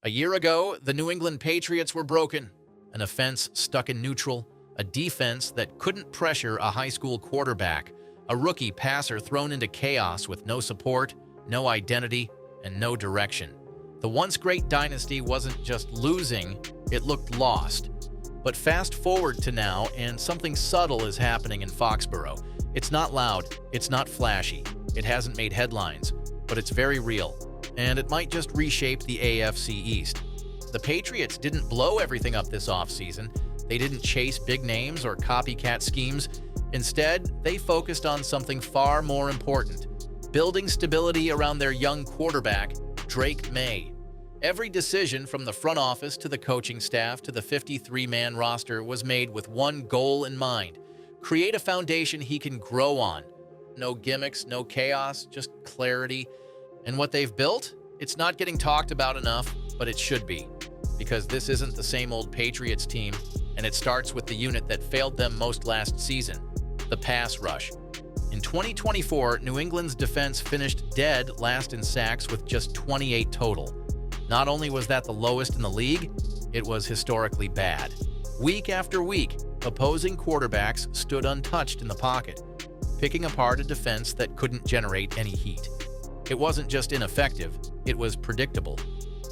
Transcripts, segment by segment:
A year ago, the New England Patriots were broken. An offense stuck in neutral, a defense that couldn't pressure a high school quarterback, a rookie passer thrown into chaos with no support, no identity, and no direction. The once great dynasty wasn't just losing, it looked lost. But fast forward to now, and something subtle is happening in Foxborough. It's not loud, it's not flashy, it hasn't made headlines, but it's very real, and it might just reshape the AFC East. The Patriots didn't blow everything up this offseason. They didn't chase big names or copycat schemes. Instead, they focused on something far more important: building stability around their young quarterback, Drake May. Every decision from the front office to the coaching staff to the 53-man roster was made with one goal in mind: create a foundation he can grow on. No gimmicks, no chaos, just clarity. And what they've built? It's not getting talked about enough, but it should be. Because this isn't the same old Patriots team, and it starts with the unit that failed them most last season: the pass rush. In 2024, New England's defense finished dead last in sacks with just 28 total. Not only was that the lowest in the league, it was historically bad. Week after week, opposing quarterbacks stood untouched in the pocket, picking apart a defense that couldn't generate any heat. It wasn't just ineffective, it was predictable.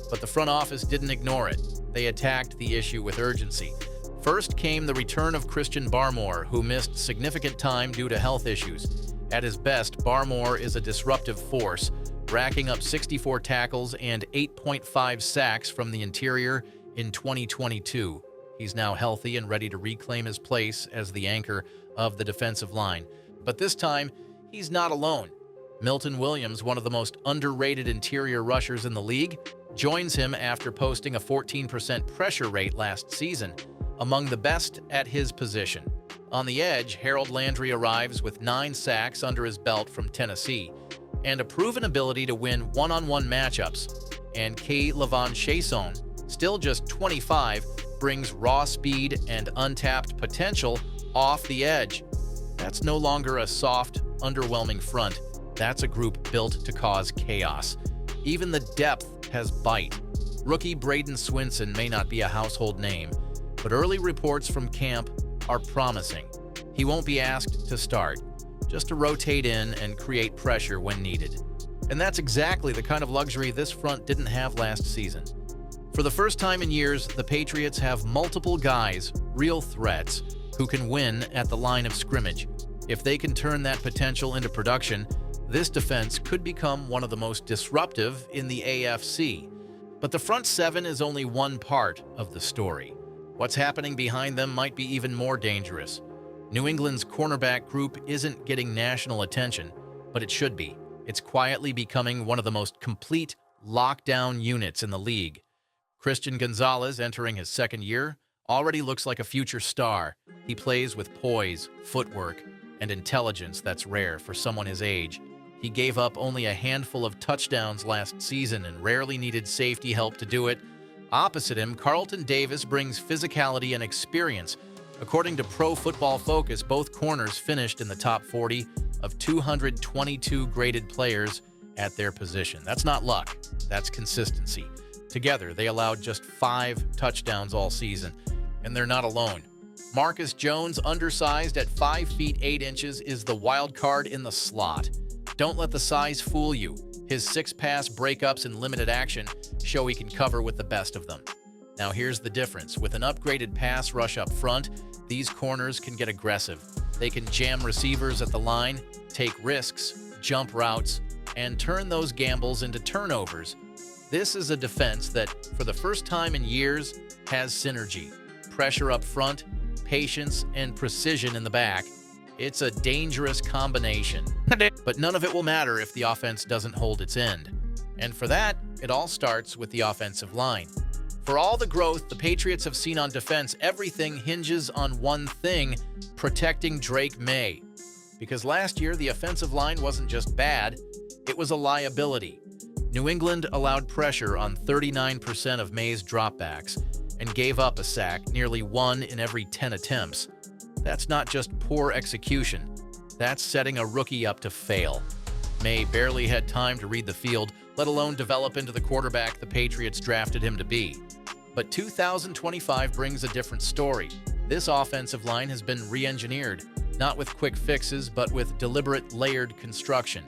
But the front office didn't ignore it. They attacked the issue with urgency. First came the return of Christian Barmore, who missed significant time due to health issues. At his best, Barmore is a disruptive force, racking up 64 tackles and 8.5 sacks from the interior in 2022. He's now healthy and ready to reclaim his place as the anchor of the defensive line. But this time, he's not alone. Milton Williams, one of the most underrated interior rushers in the league, joins him after posting a 14% pressure rate last season, among the best at his position. On the edge, Harold Landry arrives with 9 sacks under his belt from Tennessee, and a proven ability to win one-on-one matchups. And K. Lavon Chason, still just 25, brings raw speed and untapped potential off the edge. That's no longer a soft, underwhelming front. That's a group built to cause chaos. Even the depth has bite. Rookie Braden Swinson may not be a household name, but early reports from camp are promising. He won't be asked to start, just to rotate in and create pressure when needed. And that's exactly the kind of luxury this front didn't have last season. For the first time in years, the Patriots have multiple guys, real threats, who can win at the line of scrimmage. If they can turn that potential into production, this defense could become one of the most disruptive in the AFC. But the front seven is only one part of the story. What's happening behind them might be even more dangerous. New England's cornerback group isn't getting national attention, but it should be. It's quietly becoming one of the most complete lockdown units in the league. Christian Gonzalez, entering his second year, already looks like a future star. He plays with poise, footwork, and intelligence that's rare for someone his age. He gave up only a handful of touchdowns last season and rarely needed safety help to do it. Opposite him, Carlton Davis brings physicality and experience. According to Pro Football Focus, both corners finished in the top 40 of 222 graded players at their position. That's not luck, that's consistency. Together, they allowed just 5 touchdowns all season, and they're not alone. Marcus Jones, undersized at 5 feet 8 inches, is the wild card in the slot. Don't let the size fool you. His 6 pass breakups in limited action show he can cover with the best of them. Now here's the difference. With an upgraded pass rush up front, these corners can get aggressive. They can jam receivers at the line, take risks, jump routes, and turn those gambles into turnovers. This is a defense that, for the first time in years, has synergy. Pressure up front, patience, and precision in the back. It's a dangerous combination. But none of it will matter if the offense doesn't hold its end. And for that, it all starts with the offensive line. For all the growth the Patriots have seen on defense, everything hinges on one thing: protecting Drake May. Because last year, the offensive line wasn't just bad, it was a liability. New England allowed pressure on 39% of May's dropbacks and gave up a sack, nearly 1 in every 10 attempts. That's not just poor execution, that's setting a rookie up to fail. May barely had time to read the field, let alone develop into the quarterback the Patriots drafted him to be. But 2025 brings a different story. This offensive line has been re-engineered, not with quick fixes, but with deliberate, layered construction.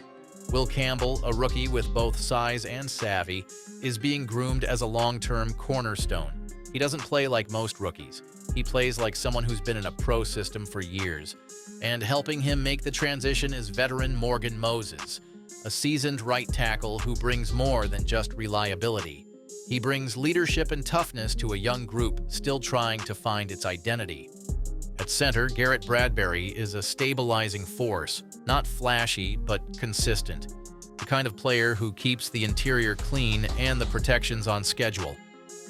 Will Campbell, a rookie with both size and savvy, is being groomed as a long-term cornerstone. He doesn't play like most rookies. He plays like someone who's been in a pro system for years. And helping him make the transition is veteran Morgan Moses, a seasoned right tackle who brings more than just reliability. He brings leadership and toughness to a young group still trying to find its identity. At center, Garrett Bradbury is a stabilizing force, not flashy, but consistent. The kind of player who keeps the interior clean and the protections on schedule.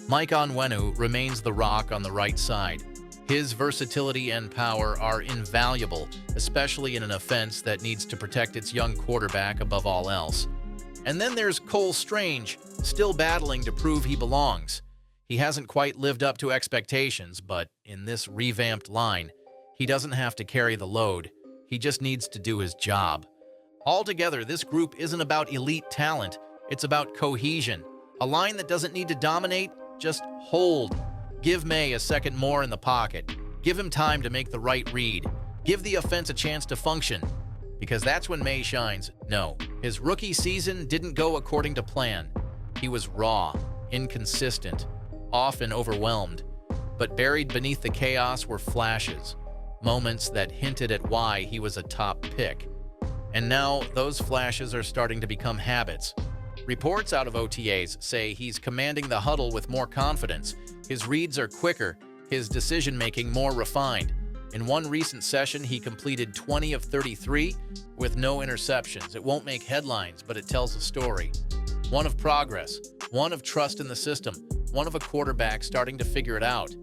Mike Onwenu remains the rock on the right side. His versatility and power are invaluable, especially in an offense that needs to protect its young quarterback above all else. And then there's Cole Strange, still battling to prove he belongs. He hasn't quite lived up to expectations, but in this revamped line, he doesn't have to carry the load. He just needs to do his job. Altogether, this group isn't about elite talent. It's about cohesion. A line that doesn't need to dominate, just hold. Give May a second more in the pocket. Give him time to make the right read. Give the offense a chance to function. Because that's when May shines. No, his rookie season didn't go according to plan. He was raw, inconsistent, often overwhelmed. But buried beneath the chaos were flashes, moments that hinted at why he was a top pick. And now those flashes are starting to become habits. Reports out of OTAs say he's commanding the huddle with more confidence. His reads are quicker, his decision-making more refined. In one recent session, he completed 20 of 33 with no interceptions. It won't make headlines, but it tells a story. One of progress, one of trust in the system, one of a quarterback starting to figure it out.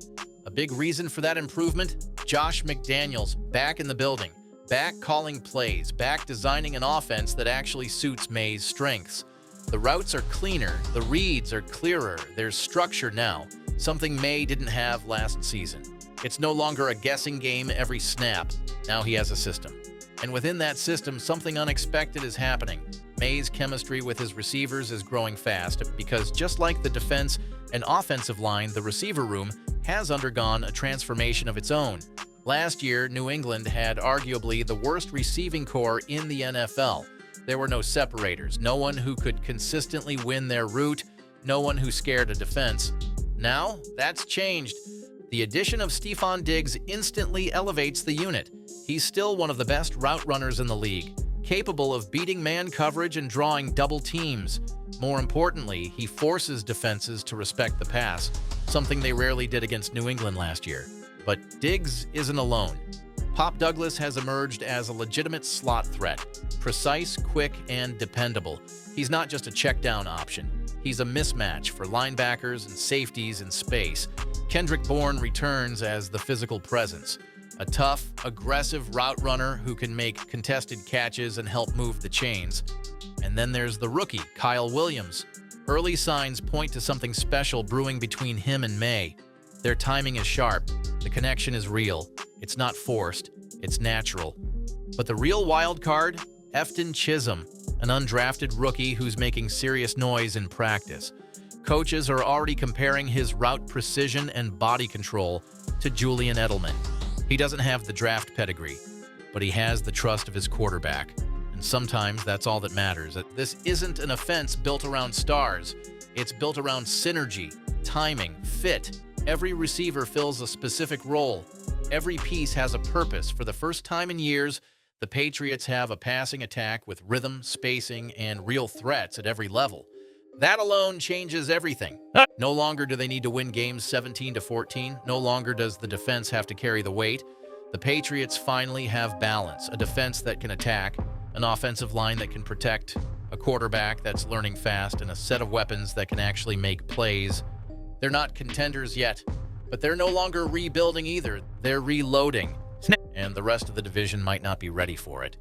A big reason for that improvement? Josh McDaniels, back in the building, back calling plays, back designing an offense that actually suits May's strengths. The routes are cleaner, the reads are clearer, there's structure now, something May didn't have last season. It's no longer a guessing game every snap. Now he has a system. And within that system, something unexpected is happening. May's chemistry with his receivers is growing fast because just like the defense and offensive line, the receiver room has undergone a transformation of its own. Last year, New England had arguably the worst receiving core in the NFL. There were no separators, no one who could consistently win their route, no one who scared a defense. Now, that's changed. The addition of Stefon Diggs instantly elevates the unit. He's still one of the best route runners in the league, capable of beating man coverage and drawing double teams. More importantly, he forces defenses to respect the pass, something they rarely did against New England last year. But Diggs isn't alone. Pop Douglas has emerged as a legitimate slot threat, precise, quick, and dependable. He's not just a check-down option. He's a mismatch for linebackers and safeties in space. Kendrick Bourne returns as the physical presence, a tough, aggressive route runner who can make contested catches and help move the chains. And then there's the rookie, Kyle Williams. Early signs point to something special brewing between him and May. Their timing is sharp. The connection is real. It's not forced. It's natural. But the real wild card? Efton Chisholm, an undrafted rookie who's making serious noise in practice. Coaches are already comparing his route precision and body control to Julian Edelman. He doesn't have the draft pedigree, but he has the trust of his quarterback. And sometimes that's all that matters. This isn't an offense built around stars. It's built around synergy, timing, fit. Every receiver fills a specific role. Every piece has a purpose. For the first time in years, the Patriots have a passing attack with rhythm, spacing, and real threats at every level. That alone changes everything. No longer do they need to win games 17-14. No longer does the defense have to carry the weight. The Patriots finally have balance, a defense that can attack, an offensive line that can protect, a quarterback that's learning fast, and a set of weapons that can actually make plays. They're not contenders yet, but they're no longer rebuilding either. They're reloading, and the rest of the division might not be ready for it.